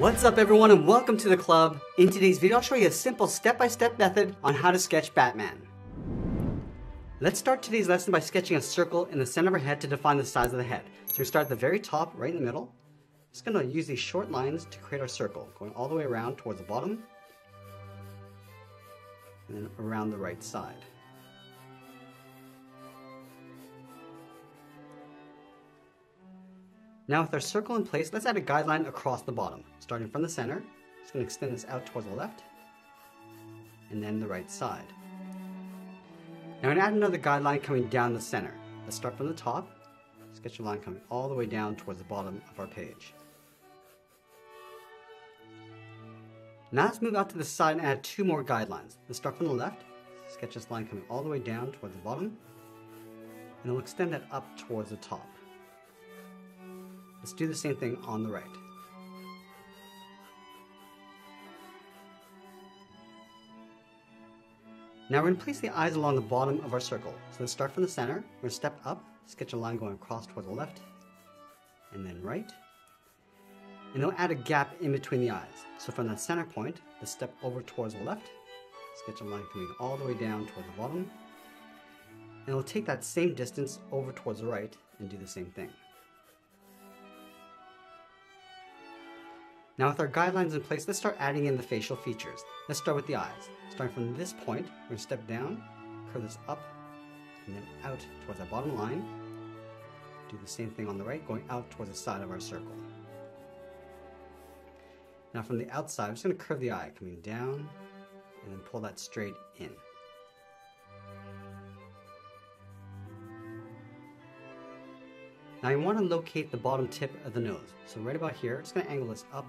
What's up everyone and welcome to the club. In today's video I'll show you a simple step-by-step method on how to sketch Batman. Let's start today's lesson by sketching a circle in the center of our head to define the size of the head. So we start at the very top, right in the middle. Just going to use these short lines to create our circle, going all the way around towards the bottom and then around the right side. Now with our circle in place, let's add a guideline across the bottom. Starting from the center, just going to extend this out towards the left and then the right side. Now I'm going to add another guideline coming down the center. Let's start from the top, sketch a line coming all the way down towards the bottom of our page. Now let's move out to the side and add two more guidelines. Let's start from the left, sketch this line coming all the way down towards the bottom, and then we'll extend that up towards the top. Let's do the same thing on the right. Now we're going to place the eyes along the bottom of our circle. So let's start from the center. We're going to step up, sketch a line going across towards the left, and then right. And then we'll add a gap in between the eyes. So from that center point, let's step over towards the left, sketch a line coming all the way down towards the bottom, and we'll take that same distance over towards the right and do the same thing. Now with our guidelines in place, let's start adding in the facial features. Let's start with the eyes. Starting from this point, we're going to step down, curve this up, and then out towards our bottom line. Do the same thing on the right, going out towards the side of our circle. Now from the outside, I'm just going to curve the eye, coming down, and then pull that straight in. Now you want to locate the bottom tip of the nose. So right about here, it's going to angle this up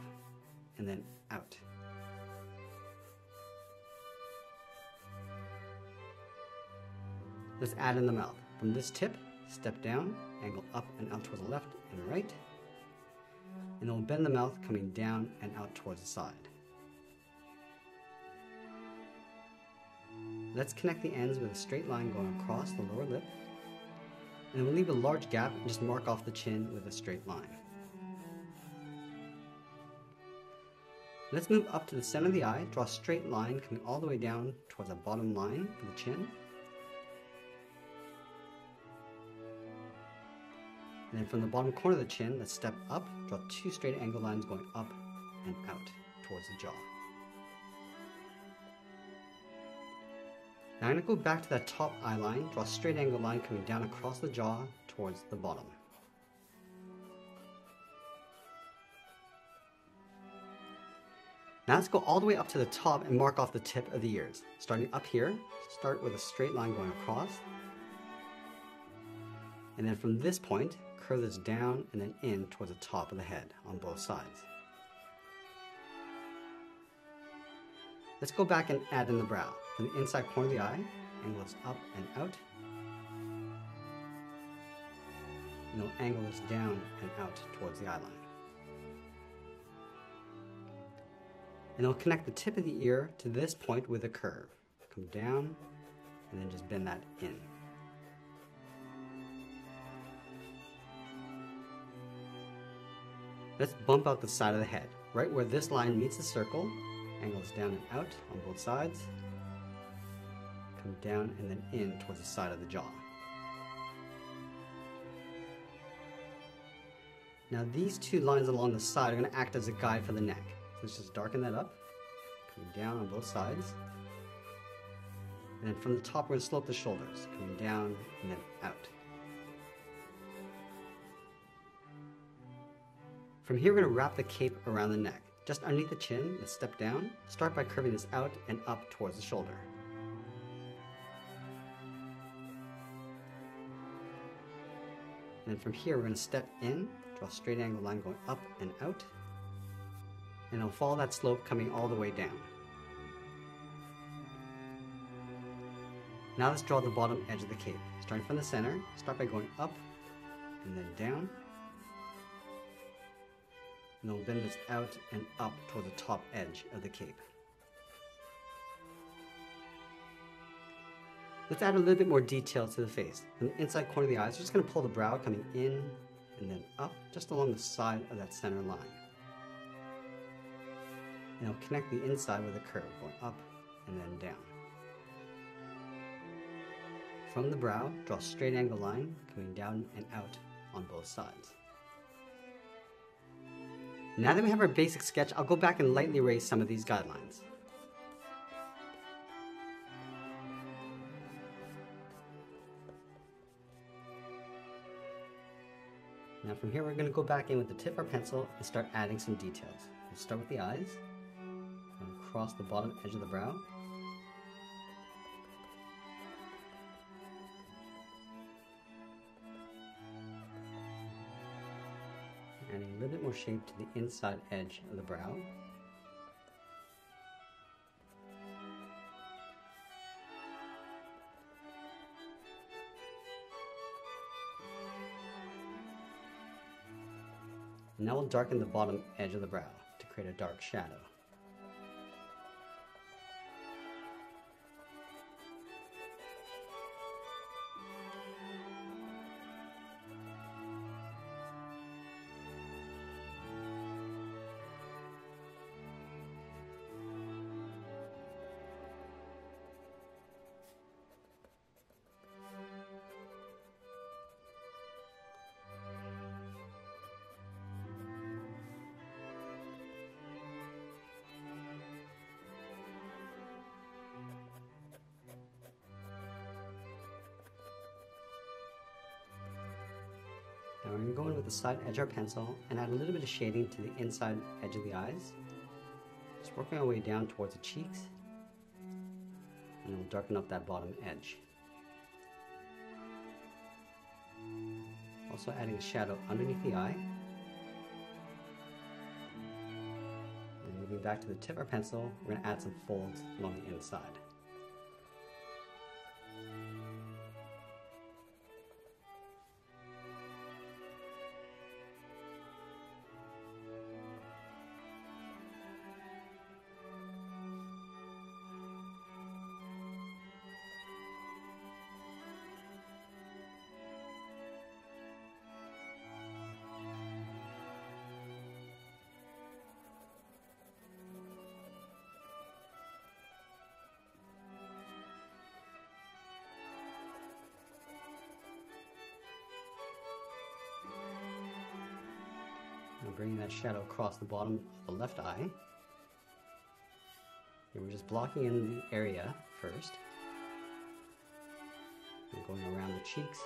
and then out. Let's add in the mouth. From this tip, step down, angle up and out towards the left and right. And then we'll bend the mouth coming down and out towards the side. Let's connect the ends with a straight line going across the lower lip. And then we'll leave a large gap and just mark off the chin with a straight line. Let's move up to the center of the eye, draw a straight line coming all the way down towards the bottom line for the chin. And then from the bottom corner of the chin, let's step up, draw two straight angle lines going up and out towards the jaw. Now I'm going to go back to that top eye line, draw a straight angle line coming down across the jaw towards the bottom. Now let's go all the way up to the top and mark off the tip of the ears. Starting up here, start with a straight line going across. And then from this point, curve this down and then in towards the top of the head on both sides. Let's go back and add in the brow. From the inside corner of the eye, angle this up and out. And we'll angle this down and out towards the eye line. And then we'll connect the tip of the ear to this point with a curve. Come down and then just bend that in. Let's bump out the side of the head. Right where this line meets the circle, angle this down and out on both sides. Come down and then in towards the side of the jaw. Now these two lines along the side are going to act as a guide for the neck. So let's just darken that up, coming down on both sides. And then from the top, we're going to slope the shoulders, coming down and then out. From here, we're going to wrap the cape around the neck. Just underneath the chin, let's step down. Start by curving this out and up towards the shoulder. And then from here, we're going to step in, draw a straight angle line going up and out. And it'll follow that slope coming all the way down. Now let's draw the bottom edge of the cape. Starting from the center, start by going up and then down. And then we'll bend this out and up toward the top edge of the cape. Let's add a little bit more detail to the face. From the inside corner of the eyes, we're just going to pull the brow coming in and then up just along the side of that center line. and it'll connect the inside with a curve going up and then down. From the brow, draw a straight angle line coming down and out on both sides. Now that we have our basic sketch, I'll go back and lightly erase some of these guidelines. Now from here we're going to go back in with the tip of our pencil and start adding some details. We'll start with the eyes, and across the bottom edge of the brow. Adding a little bit more shape to the inside edge of the brow. And now we'll darken the bottom edge of the brow to create a dark shadow. Now we're going to go in with the side edge of our pencil and add a little bit of shading to the inside edge of the eyes. Just working our way down towards the cheeks, and then we'll darken up that bottom edge. Also adding a shadow underneath the eye. And moving back to the tip of our pencil, we're going to add some folds along the inside. And bringing that shadow across the bottom of the left eye. And we're just blocking in the area first. And going around the cheeks.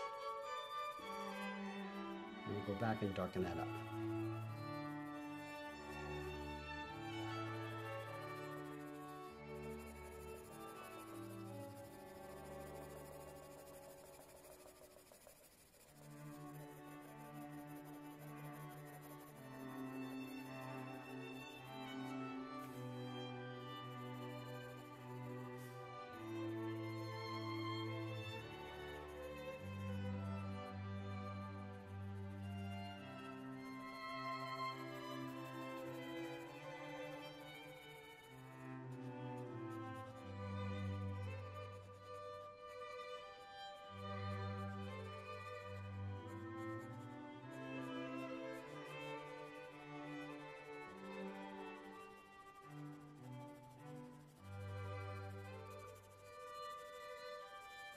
And we'll go back and darken that up.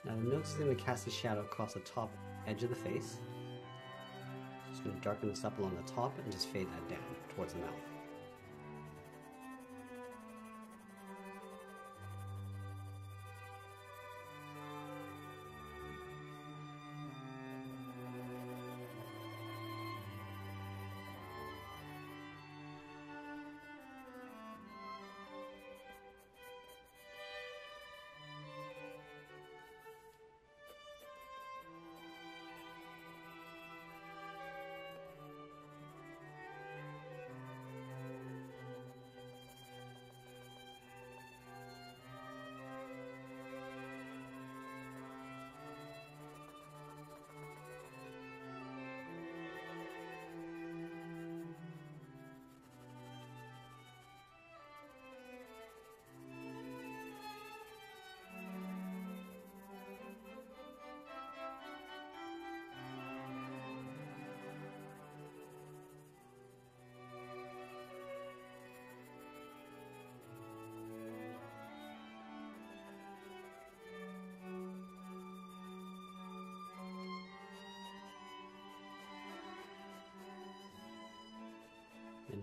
Now the nose is going to cast a shadow across the top edge of the face. Just going to darken this up along the top and just fade that down towards the mouth.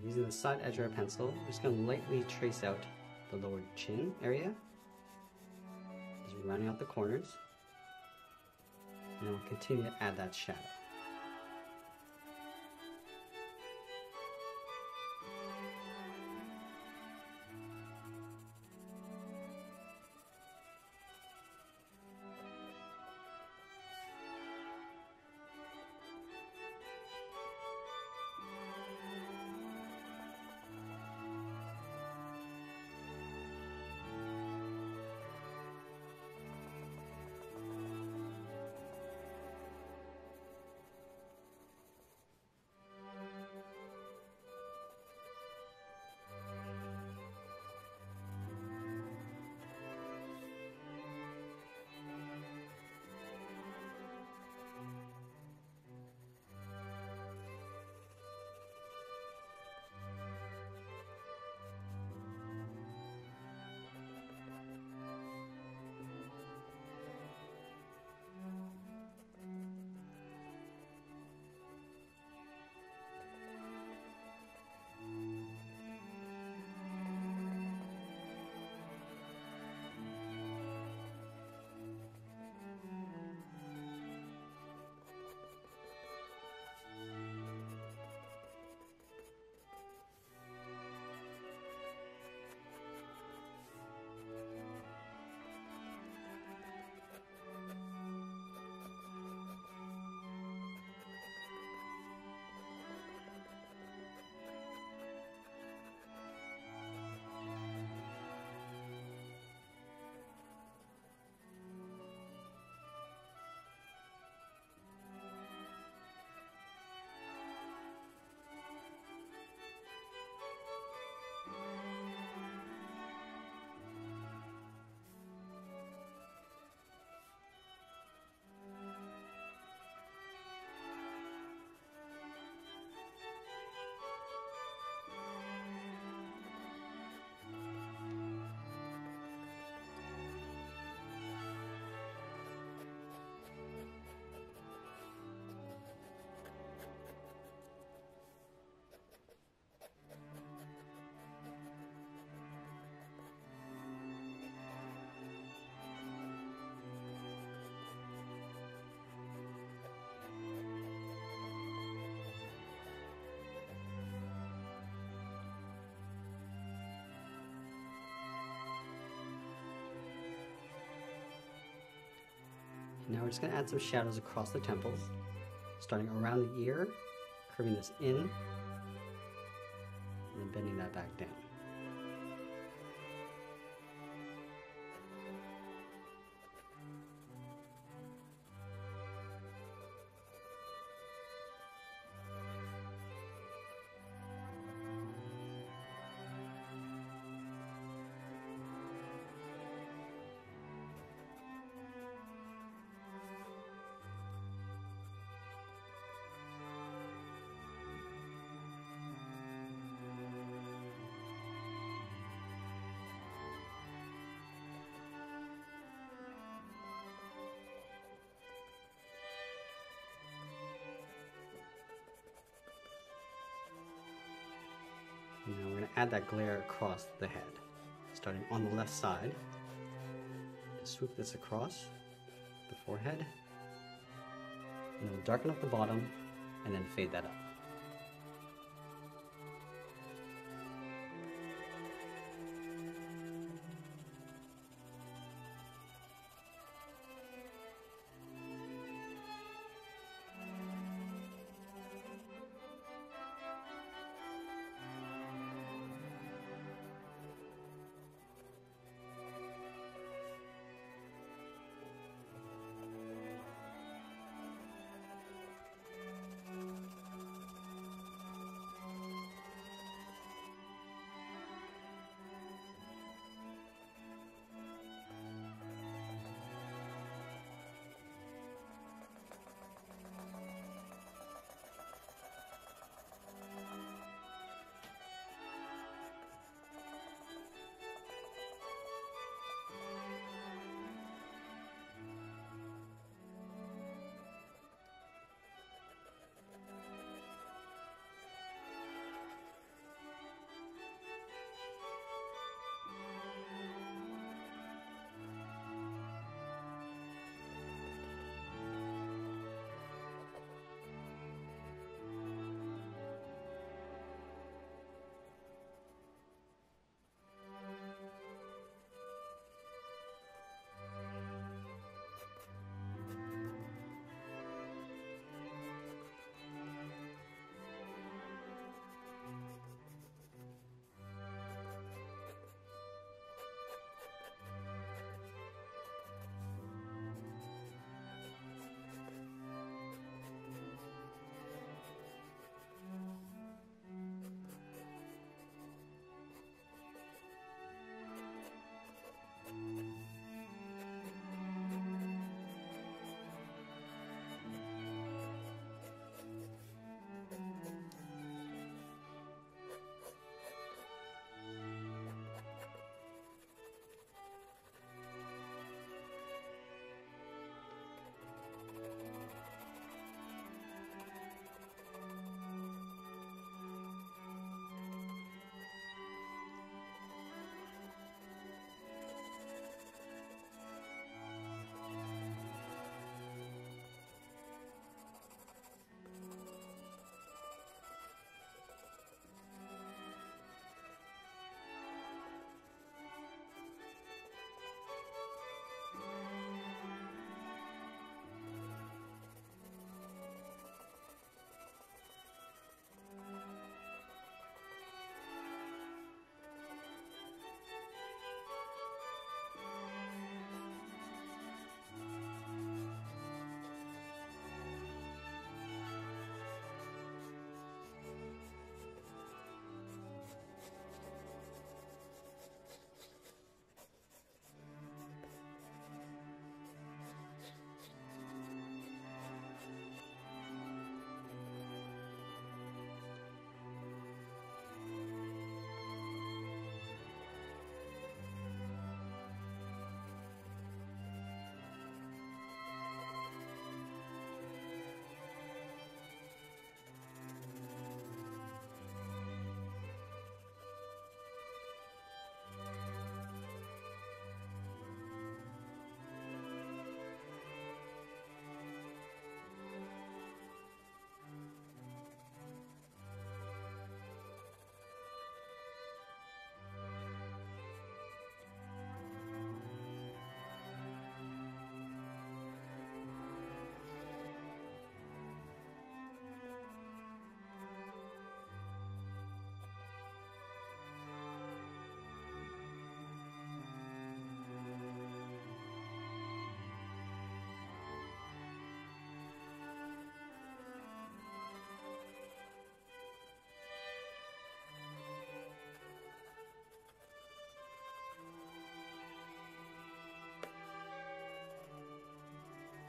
using the side edge of our pencil, we're just going to lightly trace out the lower chin area, as we're rounding out the corners, and then we'll continue to add that shadow. Now we're just going to add some shadows across the temples, starting around the ear, curving this in, and then bending that back down. Now we're going to add that glare across the head, starting on the left side. Just swoop this across the forehead, and then we'll darken up the bottom, and then fade that up.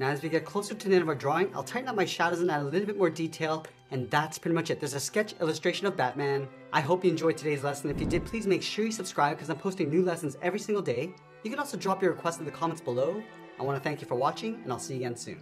Now as we get closer to the end of our drawing, I'll tighten up my shadows and add a little bit more detail, and that's pretty much it. There's a sketch illustration of Batman. I hope you enjoyed today's lesson. If you did, please make sure you subscribe because I'm posting new lessons every single day. You can also drop your requests in the comments below. I want to thank you for watching, and I'll see you again soon.